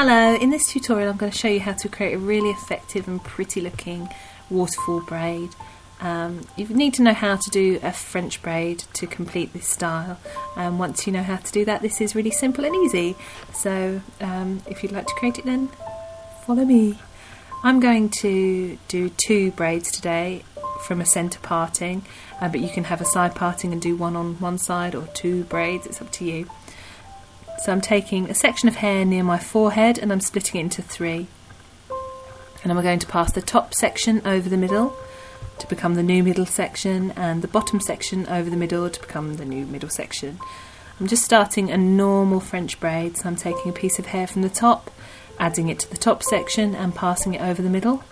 Hello, in this tutorial I'm going to show you how to create a really effective and pretty looking waterfall braid. You need to know how to do a French braid to complete this style, and once you know how to do that, this is really simple and easy. So if you'd like to create it, then follow me. I'm going to do 2 braids today from a centre parting, but you can have a side parting and do one on one side or 2 braids, it's up to you. So I'm taking a section of hair near my forehead and I'm splitting it into 3. And I'm going to pass the top section over the middle to become the new middle section, and the bottom section over the middle to become the new middle section. I'm just starting a normal French braid, so I'm taking a piece of hair from the top, adding it to the top section and passing it over the middle.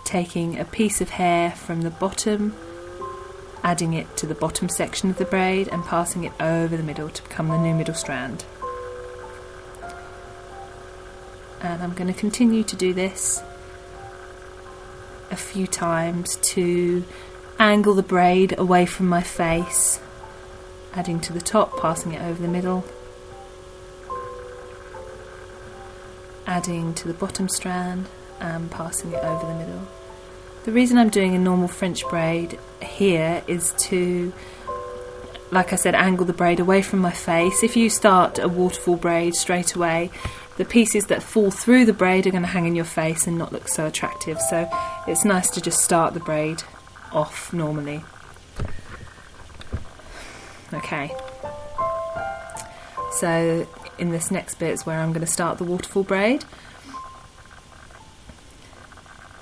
Taking a piece of hair from the bottom, adding it to the bottom section of the braid and passing it over the middle to become the new middle strand. And I'm going to continue to do this a few times to angle the braid away from my face, adding to the top, passing it over the middle, adding to the bottom strand and passing it over the middle. The reason I'm doing a normal French braid here is to, like I said, angle the braid away from my face. If you start a waterfall braid straight away, the pieces that fall through the braid are going to hang in your face and not look so attractive. So it's nice to just start the braid off normally. Okay. So in this next bit is where I'm going to start the waterfall braid.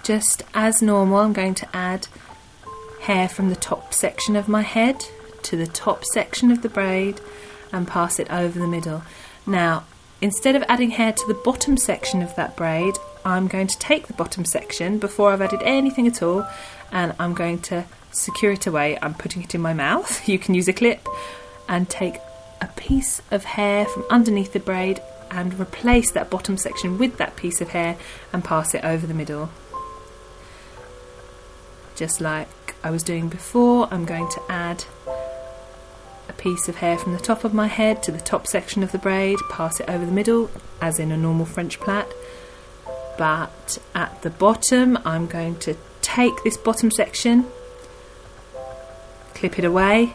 Just as normal, I'm going to add hair from the top section of my head to the top section of the braid and pass it over the middle. Now, instead of adding hair to the bottom section of that braid, I'm going to take the bottom section before I've added anything at all, and I'm going to secure it away. I'm putting it in my mouth. You can use a clip, and take a piece of hair from underneath the braid and replace that bottom section with that piece of hair and pass it over the middle. Just like I was doing before, I'm going to add a piece of hair from the top of my head to the top section of the braid, pass it over the middle as in a normal French plait, but at the bottom I'm going to take this bottom section, clip it away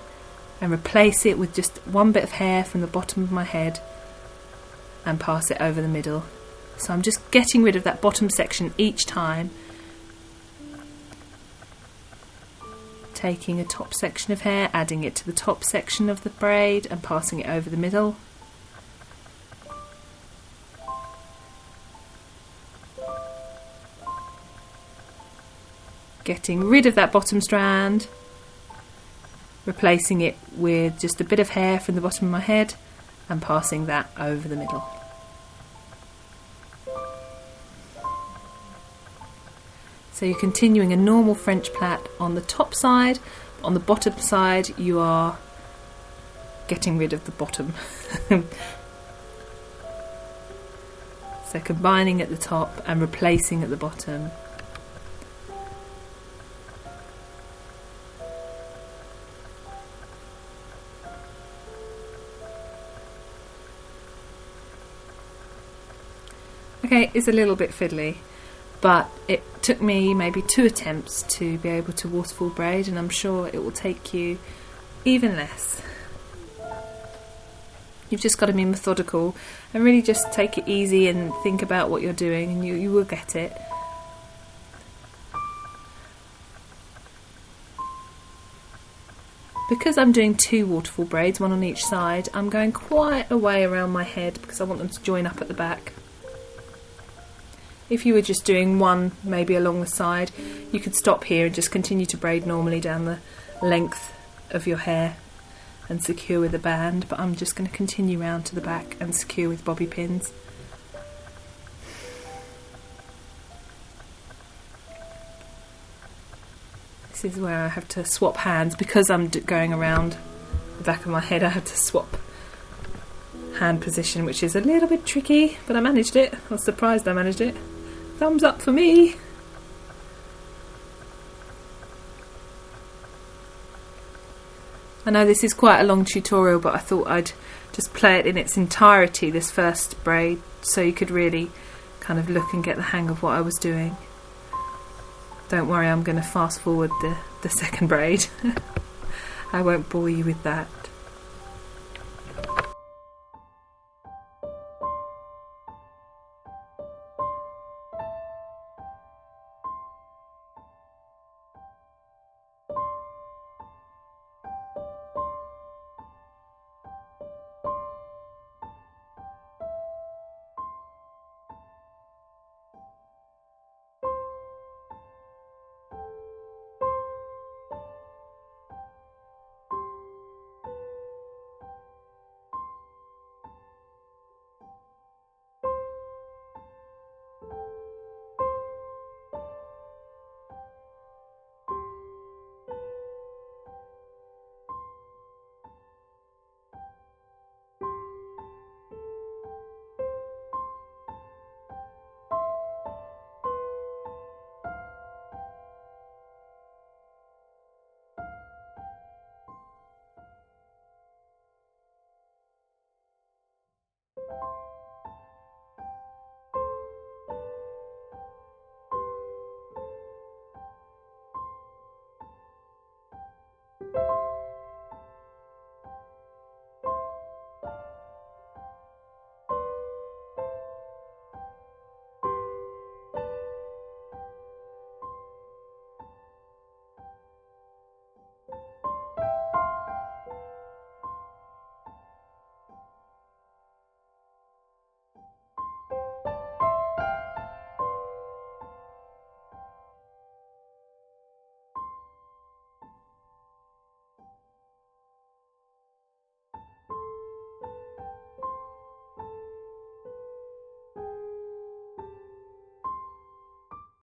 and replace it with just one bit of hair from the bottom of my head and pass it over the middle. So I'm just getting rid of that bottom section each time, taking a top section of hair, adding it to the top section of the braid and passing it over the middle. Getting rid of that bottom strand, replacing it with just a bit of hair from the bottom of my head and passing that over the middle. So you're continuing a normal French plait on the top side. On the bottom side you are getting rid of the bottom. So combining at the top and replacing at the bottom. Okay, it's a little bit fiddly, but it took me maybe 2 attempts to be able to waterfall braid, and I'm sure it will take you even less. You've just got to be methodical and really just take it easy and think about what you're doing, and you will get it. Because I'm doing 2 waterfall braids, one on each side, I'm going quite a way around my head because I want them to join up at the back. If you were just doing one maybe along the side, you could stop here and just continue to braid normally down the length of your hair and secure with a band, but I'm just going to continue round to the back and secure with bobby pins. This is where I have to swap hands. Because I'm going around the back of my head, I have to swap hand position, which is a little bit tricky, but I managed it. I was surprised I managed it. Thumbs up for me! I know this is quite a long tutorial, but I thought I'd just play it in its entirety, this first braid, so you could really kind of look and get the hang of what I was doing. Don't worry, I'm going to fast forward the second braid. I won't bore you with that.